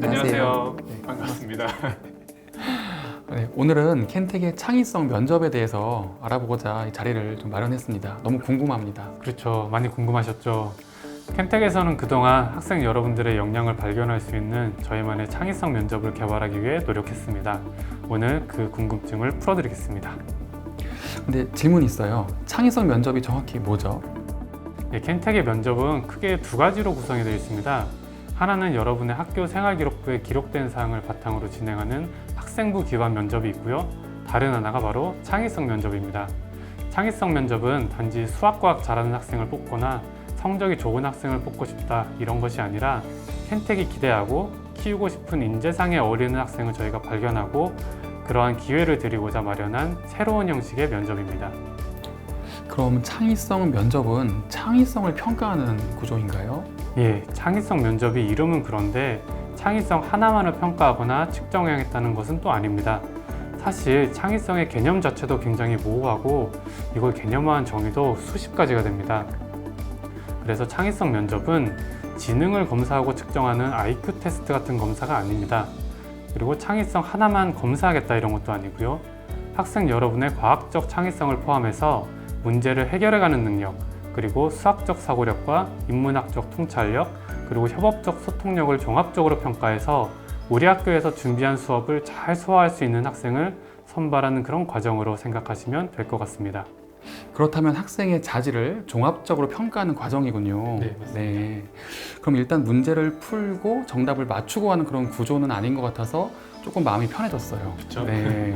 안녕하세요. 네. 반갑습니다. 네, 오늘은 켄텍의 창의성 면접에 대해서 알아보고자 이 자리를 좀 마련했습니다. 너무 궁금합니다. 그렇죠. 많이 궁금하셨죠? 켄텍에서는 그동안 학생 여러분들의 역량을 발견할 수 있는 저희만의 창의성 면접을 개발하기 위해 노력했습니다. 오늘 그 궁금증을 풀어드리겠습니다. 근데 질문이 있어요. 창의성 면접이 정확히 뭐죠? 네, 켄텍의 면접은 크게 두 가지로 구성이 되어 있습니다. 하나는 여러분의 학교 생활기록부에 기록된 사항을 바탕으로 진행하는 학생부 기반 면접이 있고요. 다른 하나가 바로 창의성 면접입니다. 창의성 면접은 단지 수학과학 잘하는 학생을 뽑거나 성적이 좋은 학생을 뽑고 싶다 이런 것이 아니라 켄텍이 기대하고 키우고 싶은 인재상에 어울리는 학생을 저희가 발견하고 그러한 기회를 드리고자 마련한 새로운 형식의 면접입니다. 그럼 창의성 면접은 창의성을 평가하는 구조인가요? 예, 창의성 면접이 이름은 그런데 창의성 하나만을 평가하거나 측정해야겠다는 것은 또 아닙니다. 사실 창의성의 개념 자체도 굉장히 모호하고 이걸 개념화한 정의도 수십 가지가 됩니다. 그래서 창의성 면접은 지능을 검사하고 측정하는 IQ 테스트 같은 검사가 아닙니다. 그리고 창의성 하나만 검사하겠다 이런 것도 아니고요. 학생 여러분의 과학적 창의성을 포함해서 문제를 해결해가는 능력, 그리고 수학적 사고력과 인문학적 통찰력, 그리고 협업적 소통력을 종합적으로 평가해서 우리 학교에서 준비한 수업을 잘 소화할 수 있는 학생을 선발하는 그런 과정으로 생각하시면 될 것 같습니다. 그렇다면 학생의 자질을 종합적으로 평가하는 과정이군요. 네, 맞습니다. 네. 그럼 일단 문제를 풀고 정답을 맞추고 하는 그런 구조는 아닌 것 같아서 조금 마음이 편해졌어요. 그렇죠. 네.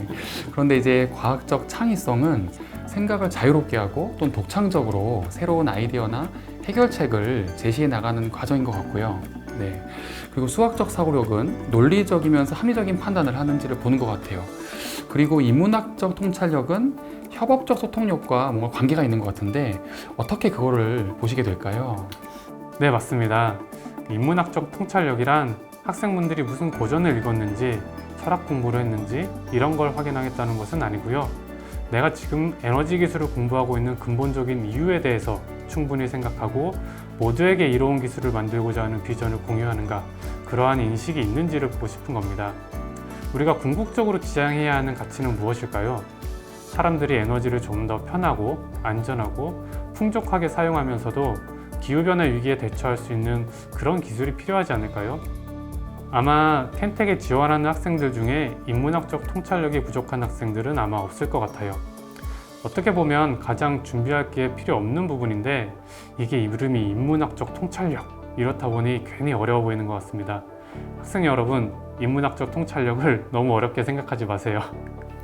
그런데 이제 과학적 창의성은 생각을 자유롭게 하고 또는 독창적으로 새로운 아이디어나 해결책을 제시해 나가는 과정인 것 같고요. 네. 그리고 수학적 사고력은 논리적이면서 합리적인 판단을 하는지를 보는 것 같아요. 그리고 인문학적 통찰력은 협업적 소통력과 뭔가 관계가 있는 것 같은데 어떻게 그거를 보시게 될까요? 네, 맞습니다. 인문학적 통찰력이란 학생분들이 무슨 고전을 읽었는지, 철학 공부를 했는지 이런 걸 확인하겠다는 것은 아니고요. 내가 지금 에너지 기술을 공부하고 있는 근본적인 이유에 대해서 충분히 생각하고 모두에게 이로운 기술을 만들고자 하는 비전을 공유하는가, 그러한 인식이 있는지를 보고 싶은 겁니다. 우리가 궁극적으로 지향해야 하는 가치는 무엇일까요? 사람들이 에너지를 좀 더 편하고 안전하고 풍족하게 사용하면서도 기후변화 위기에 대처할 수 있는 그런 기술이 필요하지 않을까요? 아마 켄텍에 지원하는 학생들 중에 인문학적 통찰력이 부족한 학생들은 아마 없을 것 같아요. 어떻게 보면 가장 준비할 게 필요 없는 부분인데 이게 이름이 인문학적 통찰력, 이렇다 보니 괜히 어려워 보이는 것 같습니다. 학생 여러분, 인문학적 통찰력을 너무 어렵게 생각하지 마세요.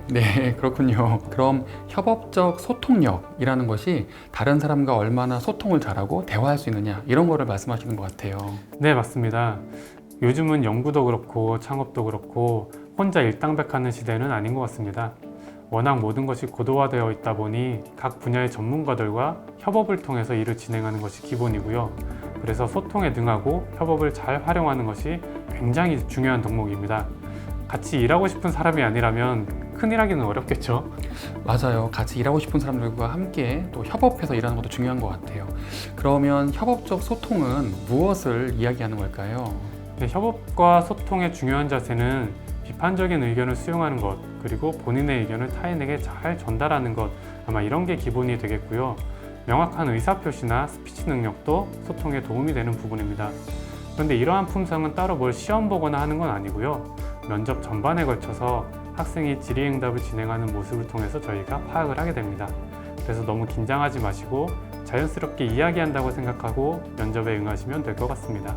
네, 그렇군요. 그럼 협업적 소통력이라는 것이 다른 사람과 얼마나 소통을 잘하고 대화할 수 있느냐 이런 거를 말씀하시는 것 같아요. 네, 맞습니다. 요즘은 연구도 그렇고 창업도 그렇고 혼자 일당백하는 시대는 아닌 것 같습니다. 워낙 모든 것이 고도화되어 있다 보니 각 분야의 전문가들과 협업을 통해서 일을 진행하는 것이 기본이고요. 그래서 소통에 능하고 협업을 잘 활용하는 것이 굉장히 중요한 덕목입니다. 같이 일하고 싶은 사람이 아니라면 큰일 하기는 어렵겠죠. 맞아요. 같이 일하고 싶은 사람들과 함께 또 협업해서 일하는 것도 중요한 것 같아요. 그러면 협업적 소통은 무엇을 이야기하는 걸까요? 네, 협업과 소통의 중요한 자세는 비판적인 의견을 수용하는 것, 그리고 본인의 의견을 타인에게 잘 전달하는 것, 아마 이런 게 기본이 되겠고요. 명확한 의사표시나 스피치 능력도 소통에 도움이 되는 부분입니다. 그런데 이러한 품성은 따로 뭘 시험 보거나 하는 건 아니고요. 면접 전반에 걸쳐서 학생이 질의응답을 진행하는 모습을 통해서 저희가 파악을 하게 됩니다. 그래서 너무 긴장하지 마시고 자연스럽게 이야기한다고 생각하고 면접에 응하시면 될 것 같습니다.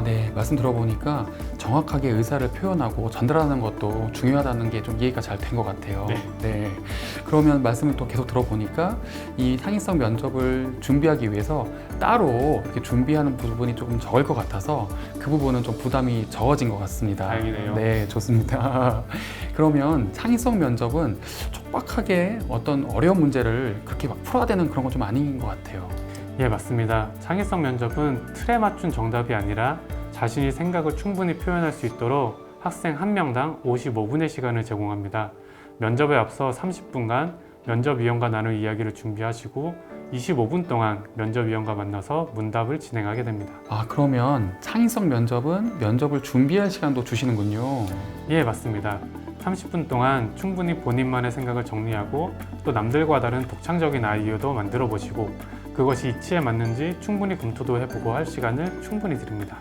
네, 말씀 들어보니까 정확하게 의사를 표현하고 전달하는 것도 중요하다는 게 좀 이해가 잘 된 것 같아요. 네. 그러면 말씀을 또 계속 들어보니까 이 창의성 면접을 준비하기 위해서 따로 이렇게 준비하는 부분이 조금 적을 것 같아서 그 부분은 좀 부담이 적어진 것 같습니다. 다행이네요. 네, 좋습니다. 그러면 창의성 면접은 촉박하게 어떤 어려운 문제를 그렇게 막 풀어야 되는 그런 건 좀 아닌 것 같아요. 예, 맞습니다. 창의성 면접은 틀에 맞춘 정답이 아니라 자신이 생각을 충분히 표현할 수 있도록 학생 한 명당 55분의 시간을 제공합니다. 면접에 앞서 30분간 면접위원과 나눌 이야기를 준비하시고 25분 동안 면접위원과 만나서 문답을 진행하게 됩니다. 아, 그러면 창의성 면접은 면접을 준비할 시간도 주시는군요. 예, 맞습니다. 30분 동안 충분히 본인만의 생각을 정리하고 또 남들과 다른 독창적인 아이디어도 만들어 보시고 그것이 이치에 맞는지 충분히 검토도 해보고 할 시간을 충분히 드립니다.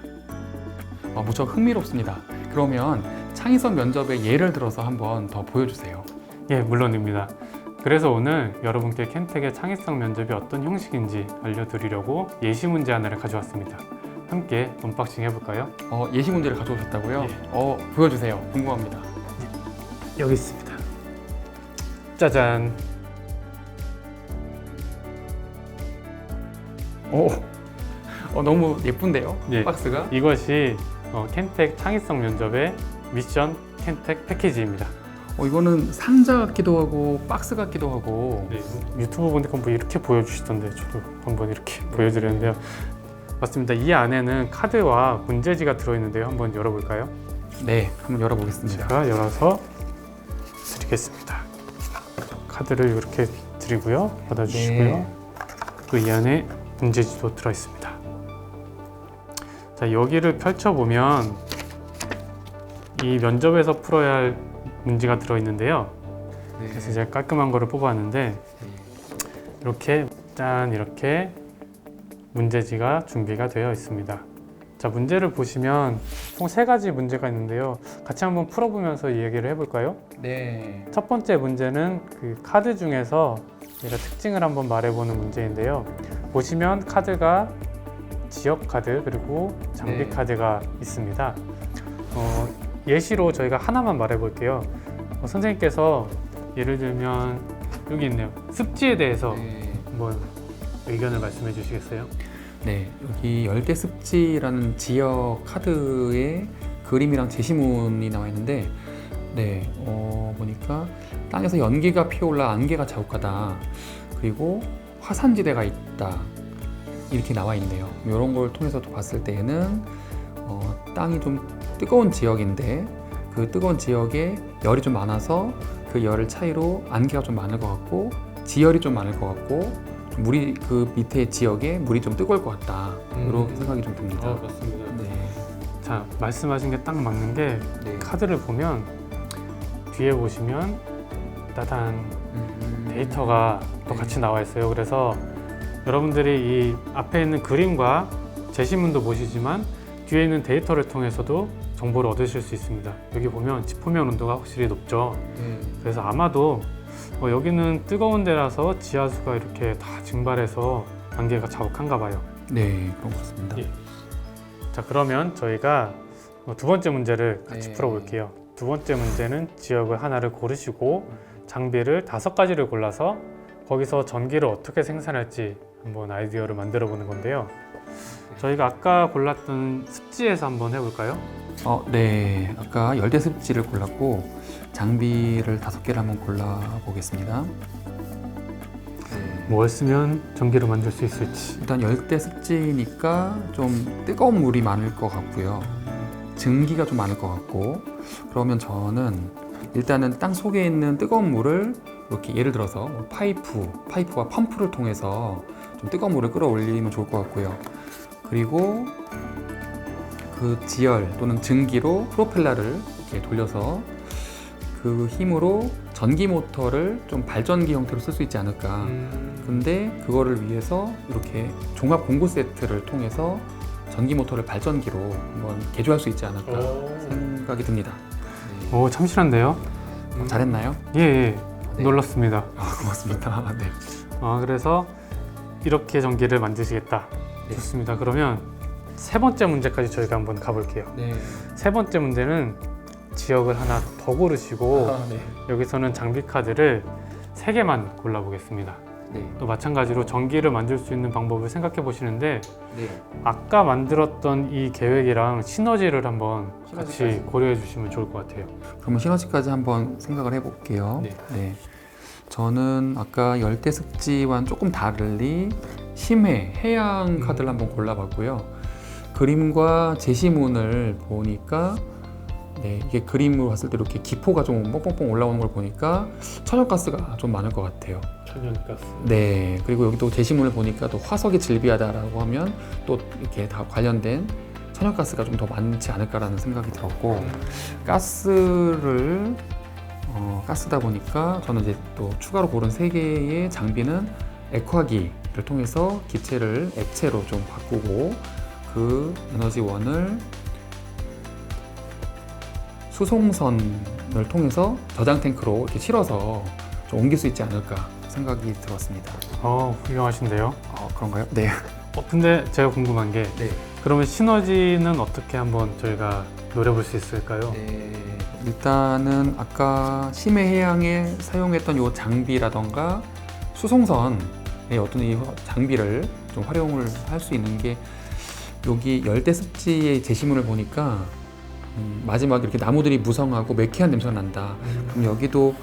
무척 흥미롭습니다. 그러면 창의성 면접의 예를 들어서 한번 더 보여주세요. 예, 물론입니다. 그래서 오늘 여러분께 켄텍의 창의성 면접이 어떤 형식인지 알려드리려고 예시 문제 하나를 가져왔습니다. 함께 언박싱 해볼까요? 예시 문제를 가져오셨다고요? 예. 보여주세요. 궁금합니다. 여기 있습니다. 짜잔. 너무 예쁜데요? 예. 박스가? 이것이 켄텍 창의성 면접의 미션 켄텍 패키지입니다. 이거는 상자 같기도 하고 박스 같기도 하고. 네, 유튜브 보니까 뭐 이렇게 보여주시던데 저도 한번 이렇게 보여드렸는데요. 맞습니다. 이 안에는 카드와 문제지가 들어있는데요. 한번 열어볼까요? 네, 한번 열어보겠습니다. 제가 열어서 드리겠습니다. 카드를 이렇게 드리고요. 받아주시고요. 네. 또 이 안에 문제지도 들어있습니다. 자, 여기를 펼쳐보면 이 면접에서 풀어야 할 문제가 들어있는데요. 네. 그래서 제가 깔끔한 거를 뽑았는데 이렇게 짠 이렇게 문제지가 준비가 되어 있습니다. 자, 문제를 보시면 총 3가지 문제가 있는데요. 같이 한번 풀어보면서 이야기를 해볼까요? 네. 첫 번째 문제는 그 카드 중에서 얘가 특징을 한번 말해보는 문제인데요. 보시면 카드가 지역 카드 그리고 장비 네. 카드가 있습니다. 예시로 저희가 하나만 말해볼게요. 선생님께서 예를 들면 여기 있네요. 습지에 대해서 네. 한번 의견을 말씀해 주시겠어요? 네, 여기 열대 습지라는 지역 카드에 그림이랑 제시문이 나와 있는데, 네, 보니까 땅에서 연기가 피어올라 안개가 자욱하다. 그리고 화산지대가 있다. 이렇게 나와 있네요. 이런 걸 통해서 또 봤을 때에는 땅이 좀 뜨거운 지역인데 그 뜨거운 지역에 열이 좀 많아서 그 열을 차이로 안개가 좀 많을 것 같고 지열이 좀 많을 것 같고 물이 그 밑에 지역에 물이 좀 뜨거울 것 같다. 이렇게 생각이 좀 듭니다. 맞습니다. 네. 자, 말씀하신 게 딱 맞는 게 네. 카드를 보면 뒤에 보시면 따단 데이터가 또 네. 같이 나와 있어요. 그래서 여러분들이 이 앞에 있는 그림과 제시문도 보시지만 뒤에 있는 데이터를 통해서도 정보를 얻으실 수 있습니다. 여기 보면 지표면 온도가 확실히 높죠. 네. 그래서 아마도 여기는 뜨거운 데라서 지하수가 이렇게 다 증발해서 안개가 자욱한가 봐요. 네, 그런 것 같습니다. 예. 자, 그러면 저희가 두 번째 문제를 같이 네. 풀어볼게요. 두 번째 문제는 지역을 하나를 고르시고 장비를 5가지를 골라서 거기서 전기를 어떻게 생산할지 한번 아이디어를 만들어 보는 건데요. 저희가 아까 골랐던 습지에서 한번 해볼까요? 네, 아까 열대 습지를 골랐고 장비를 5개를 한번 골라 보겠습니다. 뭘 쓰면 전기를 만들 수 있을지. 일단 열대 습지니까 좀 뜨거운 물이 많을 것 같고요. 증기가 좀 많을 것 같고, 그러면 저는 일단은 땅 속에 있는 뜨거운 물을 이렇게 예를 들어서 파이프와 펌프를 통해서 좀 뜨거운 물을 끌어올리면 좋을 것 같고요. 그리고 그 지열 또는 증기로 프로펠러를 이렇게 돌려서 그 힘으로 전기 모터를 좀 발전기 형태로 쓸 수 있지 않을까. 근데 그거를 위해서 이렇게 종합 공구 세트를 통해서 전기 모터를 발전기로 한번 개조할 수 있지 않을까 생각이 듭니다. 오, 참신한데요? 잘했나요? 예, 네. 놀랐습니다. 고맙습니다. 네. 그래서 이렇게 전기를 만드시겠다. 네. 좋습니다. 그러면 세 번째 문제까지 저희가 한번 가볼게요. 네. 세 번째 문제는 지역을 하나 더 고르시고 네. 여기서는 장비 카드를 3개만 골라보겠습니다. 네. 또 마찬가지로 전기를 만들 수 있는 방법을 생각해 보시는데 네. 아까 만들었던 이 계획이랑 시너지를 한번 같이 시너지까지. 고려해 주시면 좋을 것 같아요. 그러면 시너지까지 한번 생각을 해볼게요. 네. 저는 아까 열대 습지와는 조금 달리 심해, 해양 카드를 한번 골라봤고요. 그림과 제시문을 보니까 이게 그림으로 봤을 때 이렇게 기포가 좀 뻥뻥뻥 올라오는 걸 보니까 천연가스가 좀 많을 것 같아요. 천연가스. 네, 그리고 여기 또 제시문을 보니까 또 화석이 질비하다라고 하면 또 이렇게 다 관련된 천연가스가 좀 더 많지 않을까라는 생각이 들었고, 가스다 보니까 저는 이제 또 추가로 고른 세 개의 장비는 액화기를 통해서 기체를 액체로 좀 바꾸고 그 에너지원을 수송선을 통해서 저장 탱크로 이렇게 실어서 좀 옮길 수 있지 않을까 생각이 들었습니다. 훌륭하신데요. 그런가요? 네. 근데 제가 궁금한 게 네. 그러면 시너지는 어떻게 한번 저희가 노려볼 수 있을까요? 네. 일단은 아까 심해해양에 사용했던 이 장비라던가 수송선의 어떤 이 장비를 좀 활용을 할 수 있는 게 여기 열대 습지의 제시문을 보니까 마지막에 이렇게 나무들이 무성하고 매캐한 냄새가 난다. 그럼 여기도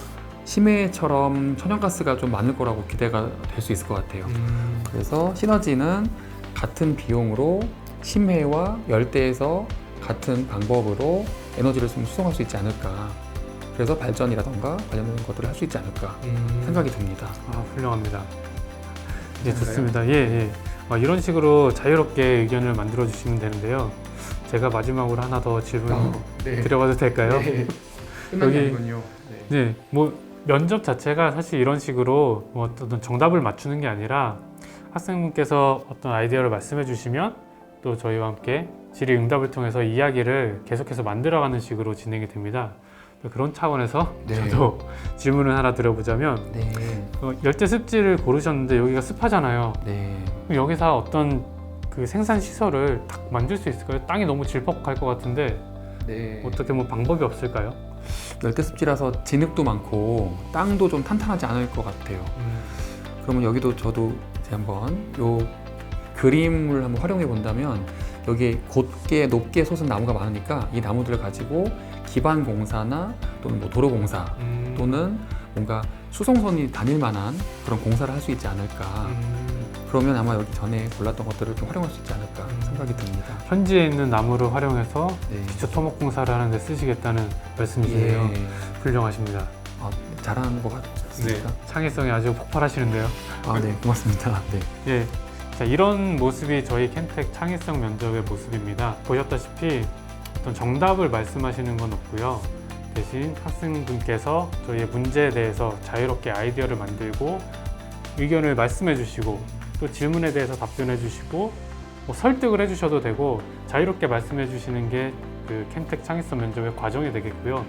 심해처럼 천연가스가 좀 많을 거라고 기대가 될 수 있을 것 같아요. 그래서 시너지는 같은 비용으로 심해와 열대에서 같은 방법으로 에너지를 좀 수송할 수 있지 않을까. 그래서 발전이라던가 관련된 것들을 할 수 있지 않을까 생각이 듭니다. 훌륭합니다. 예, 좋습니다. 예. 이런 식으로 자유롭게 의견을 만들어 주시면 되는데요. 제가 마지막으로 하나 더 질문 네. 드려봐도 될까요? 네. 끝난 게 여기- 아니군요. 네, 면접 자체가 사실 이런 식으로 어떤 정답을 맞추는 게 아니라 학생분께서 어떤 아이디어를 말씀해 주시면 또 저희와 함께 질의응답을 통해서 이야기를 계속해서 만들어가는 식으로 진행이 됩니다. 그런 차원에서 네. 저도 질문을 하나 드려보자면 네. 열대 습지를 고르셨는데 여기가 습하잖아요. 네. 그럼 여기서 어떤 그 생산 시설을 딱 만들 수 있을까요? 땅이 너무 질퍽할 것 같은데 네. 어떻게 방법이 없을까요? 열대습지라서 진흙도 많고 땅도 좀 탄탄하지 않을 것 같아요. 그러면 여기도 저도 이제 한번 요 그림을 한번 활용해 본다면 여기에 곧게 높게 솟은 나무가 많으니까 이 나무들을 가지고 기반 공사나 또는 도로 공사 또는 뭔가 수송선이 다닐 만한 그런 공사를 할 수 있지 않을까. 그러면 아마 여기 전에 골랐던 것들을 좀 활용할 수 있지 않을까 생각이 듭니다. 현지에 있는 나무를 활용해서 네. 기초 토목 공사를 하는데 쓰시겠다는 말씀이시네요. 예. 훌륭하십니다. 잘하는 것 같습니까? 창의성이 아주 폭발하시는데요. 네, 고맙습니다. 네. 예. 자, 이런 모습이 저희 켄텍 창의성 면접의 모습입니다. 보셨다시피 어떤 정답을 말씀하시는 건 없고요. 대신 학생분께서 저희의 문제에 대해서 자유롭게 아이디어를 만들고 의견을 말씀해 주시고 또 질문에 대해서 답변해 주시고 설득을 해 주셔도 되고 자유롭게 말씀해 주시는 게 그 켄텍 창의성 면접의 과정이 되겠고요.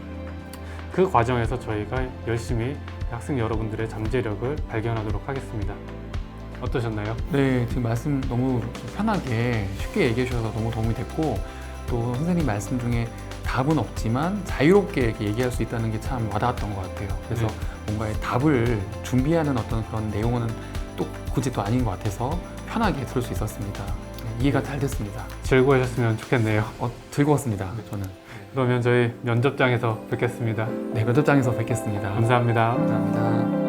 그 과정에서 저희가 열심히 학생 여러분들의 잠재력을 발견하도록 하겠습니다. 어떠셨나요? 네, 지금 말씀 너무 편하게 쉽게 얘기해 주셔서 너무 도움이 됐고 또 선생님 말씀 중에 답은 없지만 자유롭게 이렇게 얘기할 수 있다는 게 참 와닿았던 것 같아요. 그래서 뭔가의 답을 준비하는 어떤 그런 내용은 또 굳이 또 아닌 것 같아서 편하게 들을 수 있었습니다. 이해가 잘 됐습니다. 즐거우셨으면 좋겠네요. 즐거웠습니다. 저는. 그러면 저희 면접장에서 뵙겠습니다. 네, 면접장에서 뵙겠습니다. 감사합니다. 감사합니다.